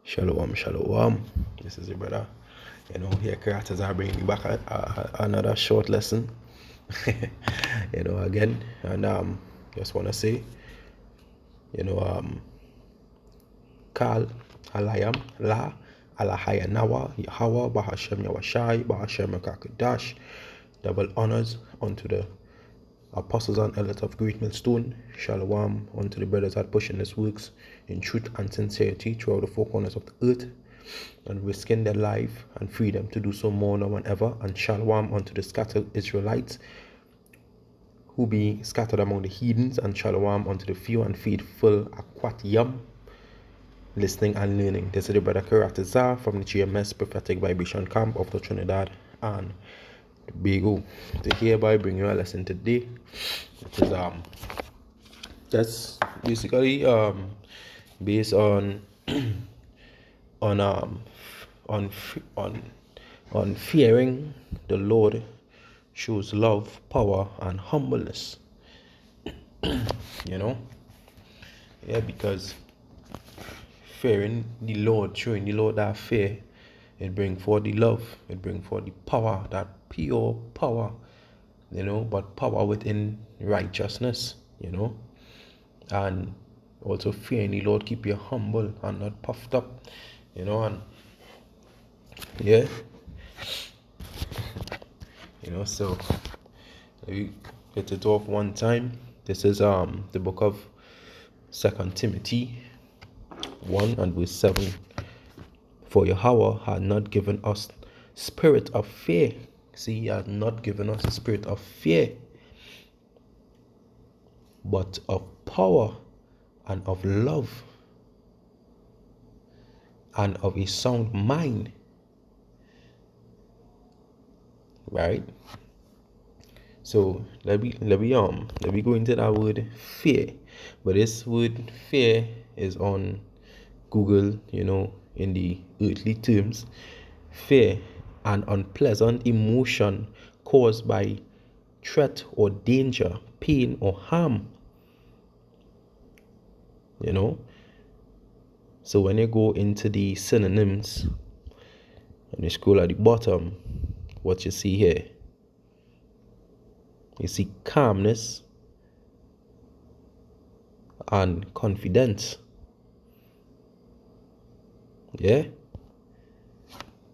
Shalom, shalom. This is your brother. Here creators are bringing me back another short lesson. Again, and just want to say, Kal, Alayam, La, Alahaya Nawa, Yahweh, Bahashem Yawashai, Bahashem Kakadash. Double honors unto the apostles and elders of Great Millstone. Shalom unto the brothers that pushing this works in truth and sincerity throughout the four corners of the earth and risking their life and freedom to do so more now than ever. And shalom unto the scattered Israelites who be scattered among the heathens, and shalom unto the few and faithful Akwatiyam listening and learning. This is the brother Karatazar from the GMS Prophetic Vibration Camp of the Trinidad and Tobago to hereby bring you a lesson today, which is just basically based on on fearing the Lord shows love, power, and humbleness. Because fearing the Lord, showing the Lord that fear, it bring forth the love, it bring forth the power, that pure power, but power within righteousness, and also fearing the Lord keep you humble and not puffed up, and so we get it off one time. This is the book of 2 Timothy 1 and verse 7. For Yahweh had not given us spirit of fear. See, he had not given us a spirit of fear, but of power and of love and of a sound mind. Right? So let me go into that word fear. But this word fear is on Google, in the earthly terms. Fear, an unpleasant emotion caused by threat or danger, pain or harm. So when you go into the synonyms and you scroll at the bottom, what you see here, you see calmness and confidence.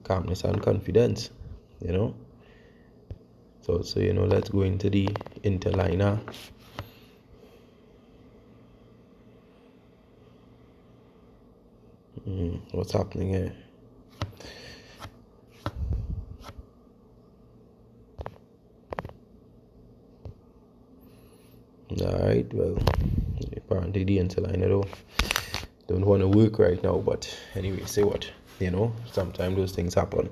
Calmness and confidence, So let's go into the interliner. What's happening here? Alright, well, apparently the interliner don't want to work right now, but anyway, say what, sometimes those things happen.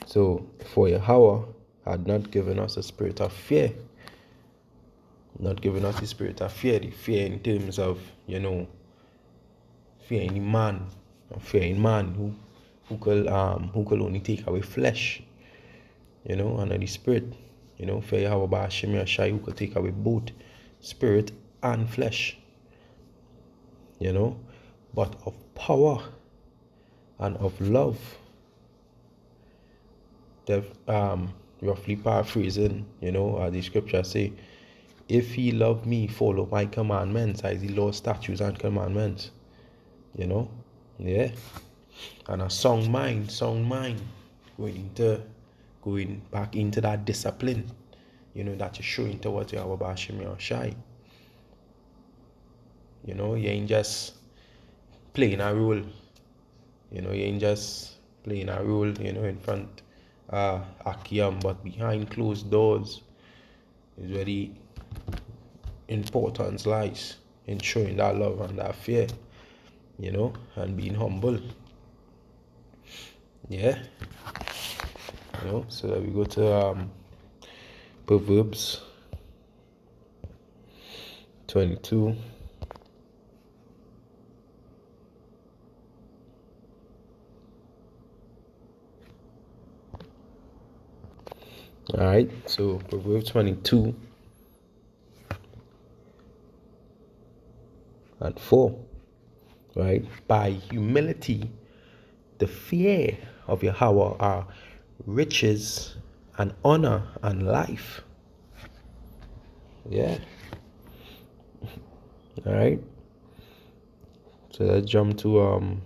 So for Yahweh had not given us a spirit of fear. Not given us the spirit of fear, the fear in terms of, fearing man, fearing man who could only take away flesh, and the spirit, fear Yahweh Ba'ashem Yashai, who could take away both spirit and flesh, but of power and of love. Roughly paraphrasing, as the scripture say, if he love me, follow my commandments, as the law, statutes, and commandments. And a sound mind, going back into that discipline, that you're showing towards Yahweh Ba'ashem Yashai. You ain't just playing a role. You ain't just playing a role, in front Akiyam, but behind closed doors is very importance lies in showing that love and that fear, and being humble. So that we go to Proverbs 22. Alright, so Proverbs 22 and 4. Right? By humility, the fear of Yahweh are riches and honor and life. Yeah. All right. So let's jump to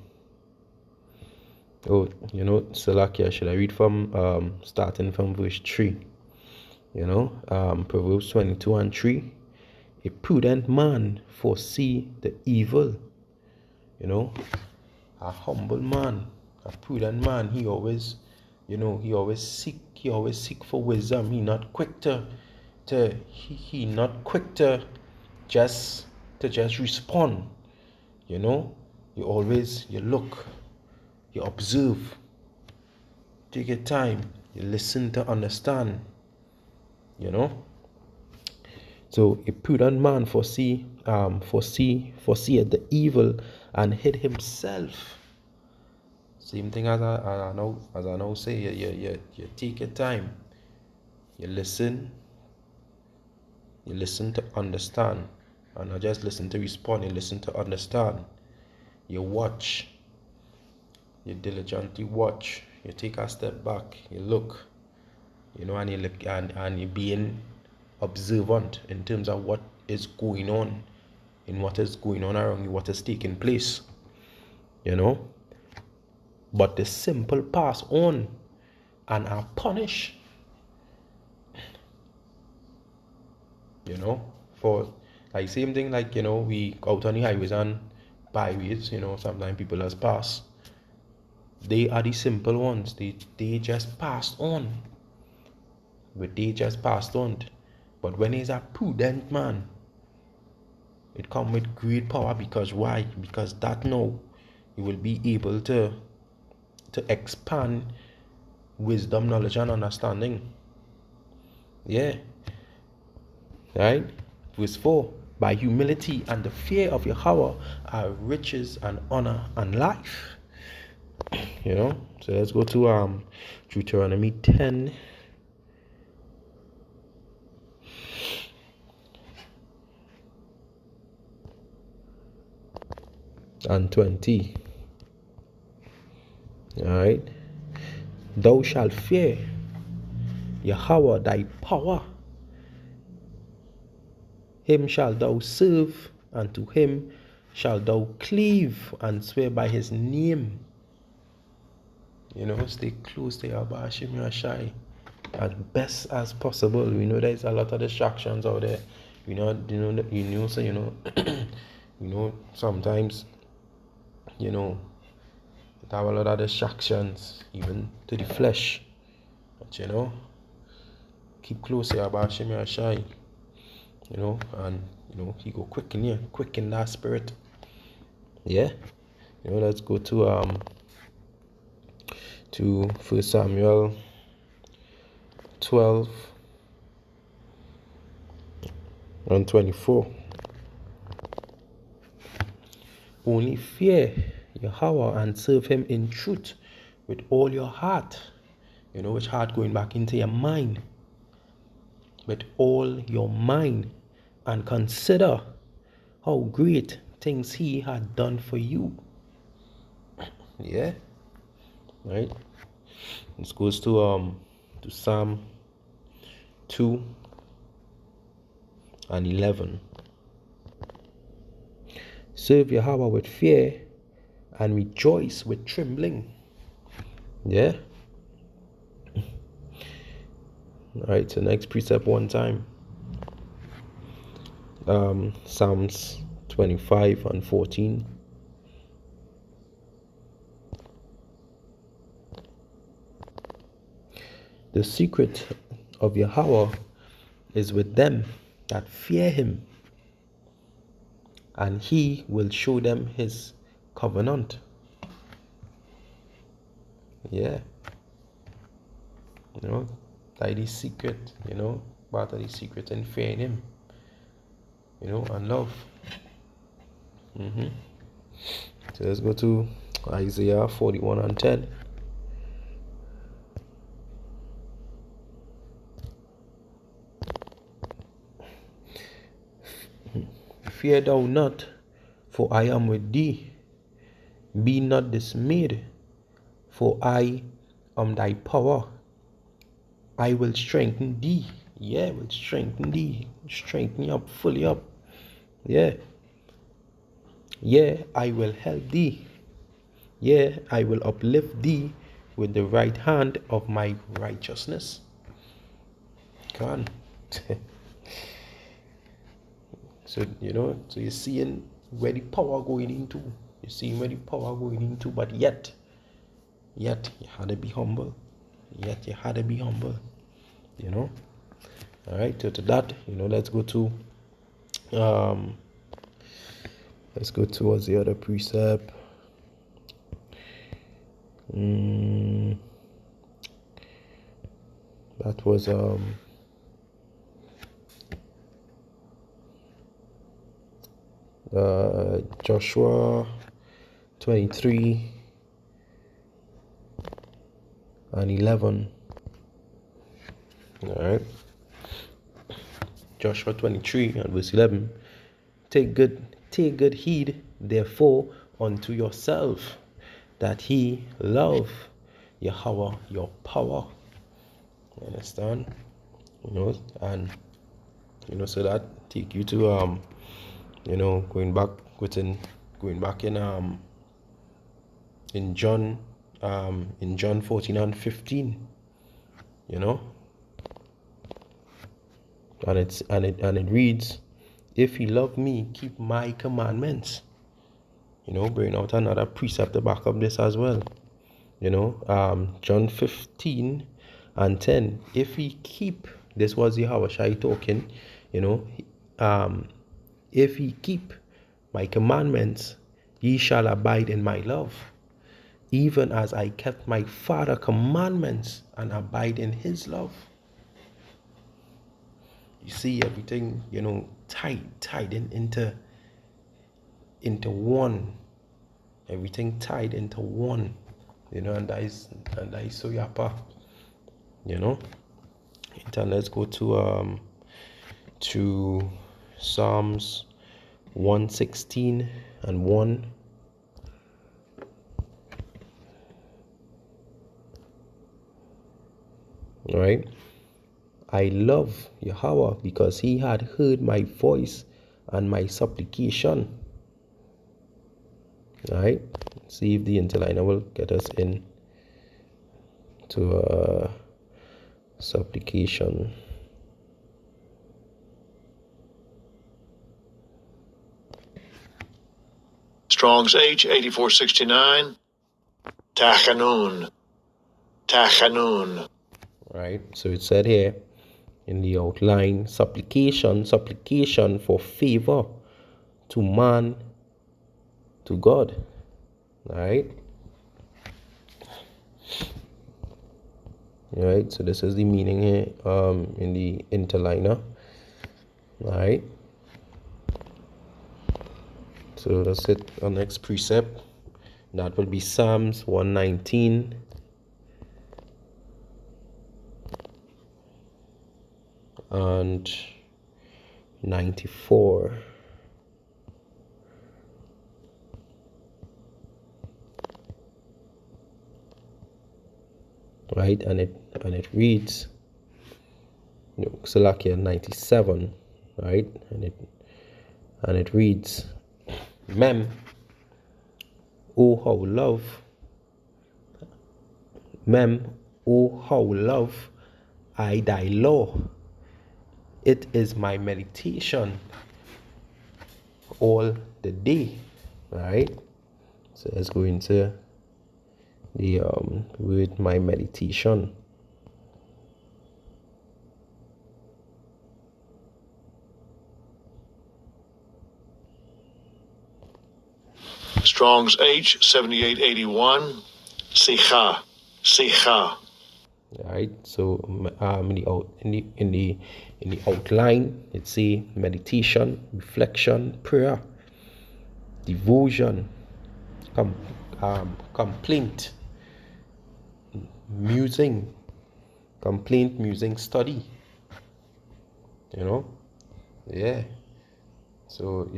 Salakia, should I read from starting from verse 3? Proverbs 22 and 3. A prudent man foresee the evil. A humble man, a prudent man, he always seek for wisdom. He not quick to just respond. You look, you observe, take your time, you listen to understand. So a prudent man foreseeth the evil and hid himself. Same thing as I now say, you take your time, you listen to understand, and not just listen to respond. You listen to understand. You watch, you diligently watch. You take a step back, you look, and you look, and you being observant in terms of what is going on, around you, what is taking place. But the simple pass on and are punished. For like same thing, like we out on the highways and byways, sometimes people has passed. They are the simple ones. They just passed on. But when he's a prudent man, it comes with great power. Because why? Because that now you will be able to expand wisdom, knowledge, and understanding. Yeah. Right? Verse 4. By humility and the fear of Yahweh are riches and honor and life. So let's go to Deuteronomy 10 and 20. Alright. Thou shalt fear Yahweh thy power. Him shalt thou serve, and to him shalt thou cleave and swear by his name. Stay close to Yahweh Hashem Yashai as best as possible. We know there's a lot of distractions out there. Sometimes, it have a lot of distractions, even to the flesh. But keep close to Yahweh Hashem Yashai. And he go quick in that spirit. Yeah. Let's go to 1 Samuel 12 and 24. Only fear Yahweh and serve him in truth with all your heart. Which heart? Going back into your mind. With all your mind, and consider how great things he had done for you. Yeah. Right. This goes to Psalm 2 and 11. Serve Yahweh with fear and rejoice with trembling. Yeah. Alright, so next precept one time. Psalms 25 and 14. The secret of Yahweh is with them that fear him, and he will show them his covenant. Yeah. That is secret, part of the secret in fearing him, and love. So let's go to Isaiah 41 and 10. Fear thou not, for I am with thee. Be not dismayed, for I am thy power. I will strengthen thee. Yeah, will strengthen thee. Strengthen you up, fully up. Yeah. Yeah, I will help thee. Yeah, I will uplift thee with the right hand of my righteousness. Come on. So, so you're seeing where the power going into. You're seeing where the power going into, but yet you had to be humble. Yet you had to be humble. All right, so to that, let's go to what's the other precept? That was Joshua 23 and 11. All right, Joshua 23 and verse 11. Take good heed, therefore, unto yourself, that he love Yahweh your power. You understand? And so that take you to going back in John 14 and 15. And it reads, if he love me, keep my commandments. Bring out another precept to back up this as well. John 15 and 10. If he keep, this was Yahweh Shai talking, if he keep my commandments, ye shall abide in my love, even as I kept my Father's commandments and abide in his love. You see everything, tied into one. Everything tied into one. And that is so yapa. And let's go to Psalms 116 and 1. All right. I love Yahweh because he had heard my voice and my supplication. All right. See if the interliner will get us in to supplication. Strong's H 8469. Tachanun. Right. So it said here in the outline, supplication for favor to man, to God. All right. All right. So this is the meaning here in the interliner. All right. So that's it. Our next precept, that will be Psalms 119 and 94. Right, and it reads, Salakia 97, right, and it reads, Mem, oh how love I thy law. It is my meditation all the day. Right? So let's go into the word my meditation. Strong's H 7881. Sicha. All right. So in the outline, it's say meditation, reflection, prayer, devotion, complaint, musing, study. Yeah. So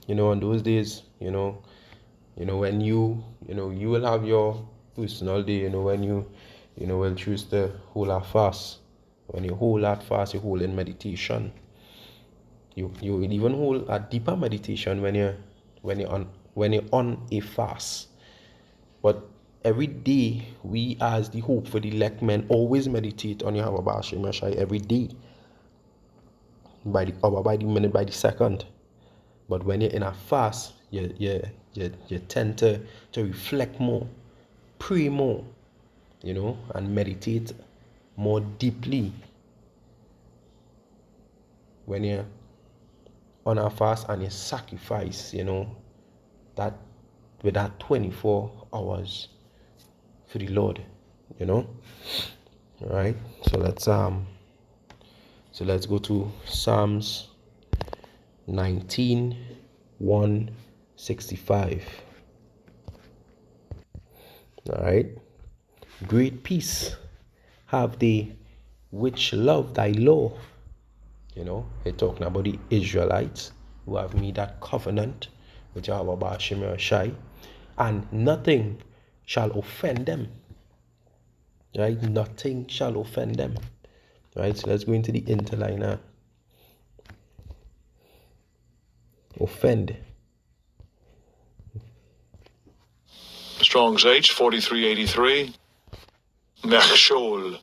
on those days, when you will have your personal day, when you will choose to hold a fast. When you hold that fast, you hold in meditation. You will even hold a deeper meditation when you're on a fast. But every day, we as the hope for the elect men always meditate on Yahweh Ba'ashem Yashai every day, by the hour, by the minute, by the second. But when you're in a fast, you tend to reflect more, pray more, and meditate more deeply. When you're on a fast and you sacrifice, that with that 24 hours for the Lord, All right. So let's go to Psalms 19:165. All right. Great peace have they which love thy law. They're talking about the Israelites who have made that covenant with Yahweh Ba'ashem Shai, and nothing shall offend them. Right? Nothing shall offend them. Right? So let's go into the interliner. Offend. Strong's H 4383. Mechshol.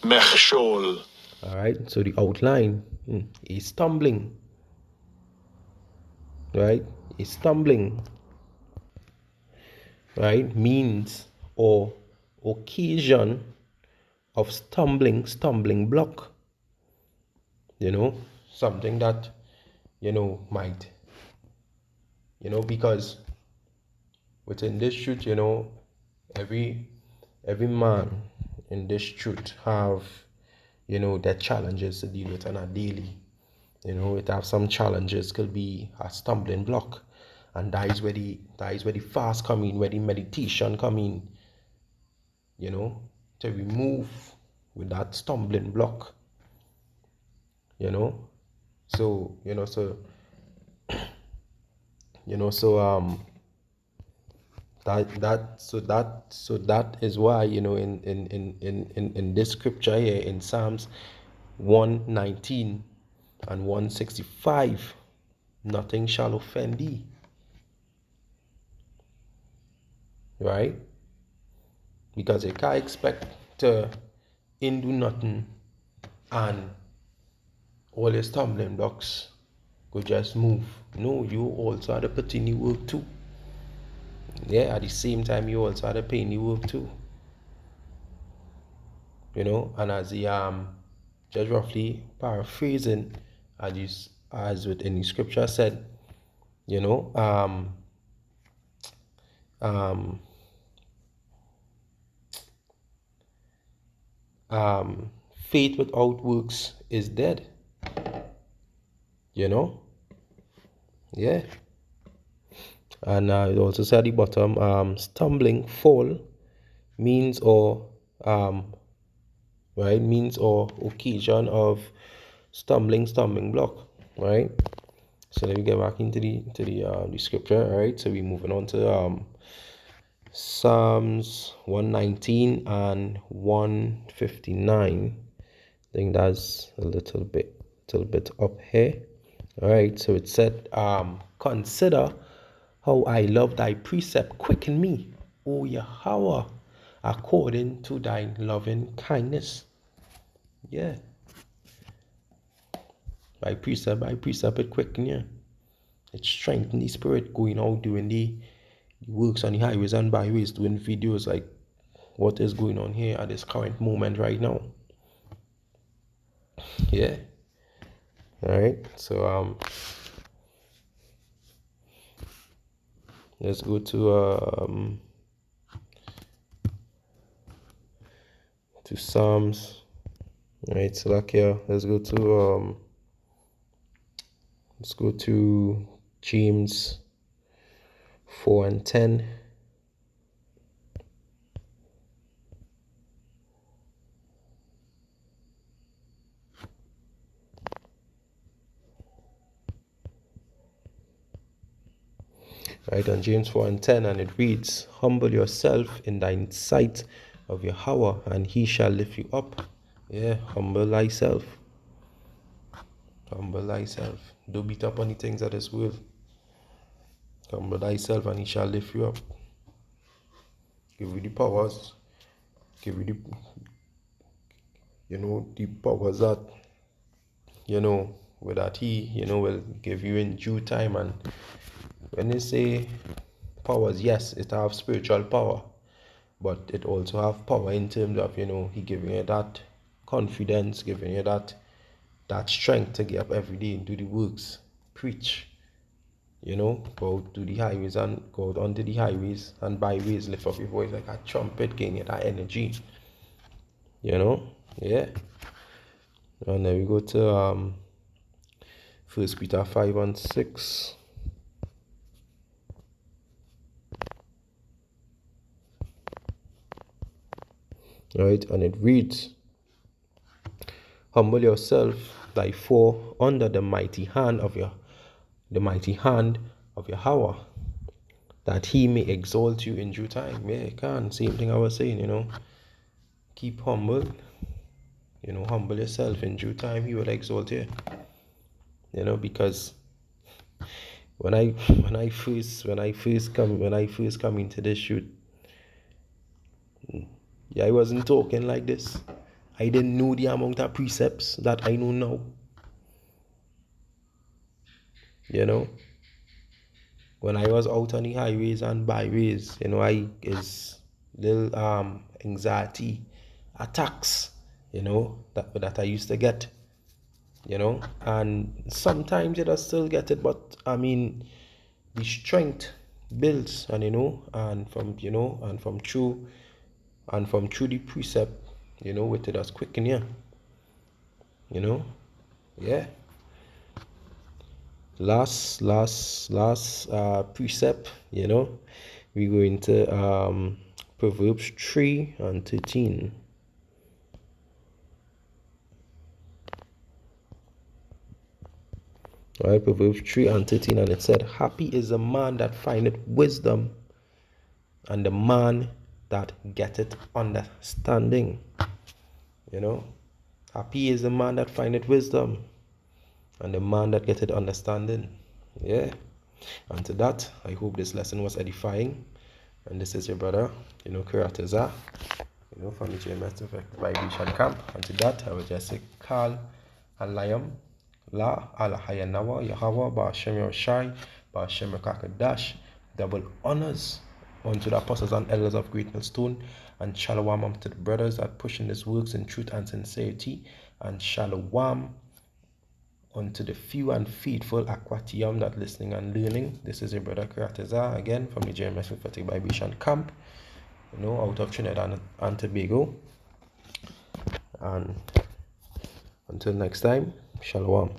Mechshol. All right. So the outline is stumbling. Right? Is stumbling. Right? Means or occasion of stumbling block. Something that might, because within this truth, every man in this truth have their challenges to deal with on a daily. It have some challenges, could be a stumbling block, and that is where the fast come in, where the meditation come in, to remove with that stumbling block. So that is why in this scripture here in Psalms 119 and 165, nothing shall offend thee. Right? Because you can't expect to do nothing and all your stumbling blocks could just move. No, you also have to put in the work too. Yeah, at the same time, you also have to put in the work too. And as the just roughly paraphrasing, as within the scripture said, faith without works is dead. Yeah. And it also said at the bottom, stumbling, fall, means or occasion of stumbling block, right? So let me get back into the scripture. All right, so we're moving on to Psalms 119 and 159. I think that's a little bit up here. All right, so it said, consider how I love thy precept, quicken me, O Yahweh, according to thy loving kindness. Yeah. By precept, it quicken you. It strengthens the spirit, going out doing the works on the highways and byways, doing videos like what is going on here at this current moment right now. Yeah. All right. So let's go to Psalms. All right. So like here, let's go to James 4 and 10. Right, and James 4:10, and it reads, humble yourself in thine sight of Yahweh, and he shall lift you up. Yeah, humble thyself. Humble thyself. Don't beat up on the things of this world. Humble thyself, and he shall lift you up. Give you the powers. Give you the powers that, with that he, will give you in due time. And when they say powers, yes, it have spiritual power, but it also have power in terms of, he giving you that confidence, giving you that strength to get up every day and do the works, preach, go out to the highways and go out onto the highways and byways, lift up your voice like a trumpet, gain you that energy, yeah. And then we go to 1 Peter 5:6. Right, and it reads, humble yourself therefore under the mighty hand of Yahweh, that he may exalt you in due time. Yeah, you can. Same thing I was saying, keep humble, humble yourself. In due time he will exalt you. Because when I first come into this shoot, yeah, I wasn't talking like this. I didn't know the amount of precepts that I know now. When I was out on the highways and byways, I is little anxiety attacks, that I used to get, and sometimes I still get it, but I mean the strength builds, and from through the precept, with it as quick in here, yeah. Last precept, we go into Proverbs 3:13. All right, Proverbs 3:13, and it said, happy is the man that findeth wisdom, and the man that getteth understanding. Happy is the man that findeth wisdom, and the man that getteth understanding. Yeah. And to that, I hope this lesson was edifying. And this is your brother, Kurateza, from the GMS Bible Camp. And to that, I will just say, Kal Alayam, La Alahayanawa, Yahweh, Ba'ashem Yoshai, Ba'ashem Kakadash, double honors unto the apostles and elders of Great Millstone, and shalom unto the brothers that pushing these works in truth and sincerity, and shalom unto the few and faithful Aquatium that listening and learning. This is your brother Kurateza again from the GMS Prophetic Bible Camp, out of Trinidad and Tobago. And until next time, shalom.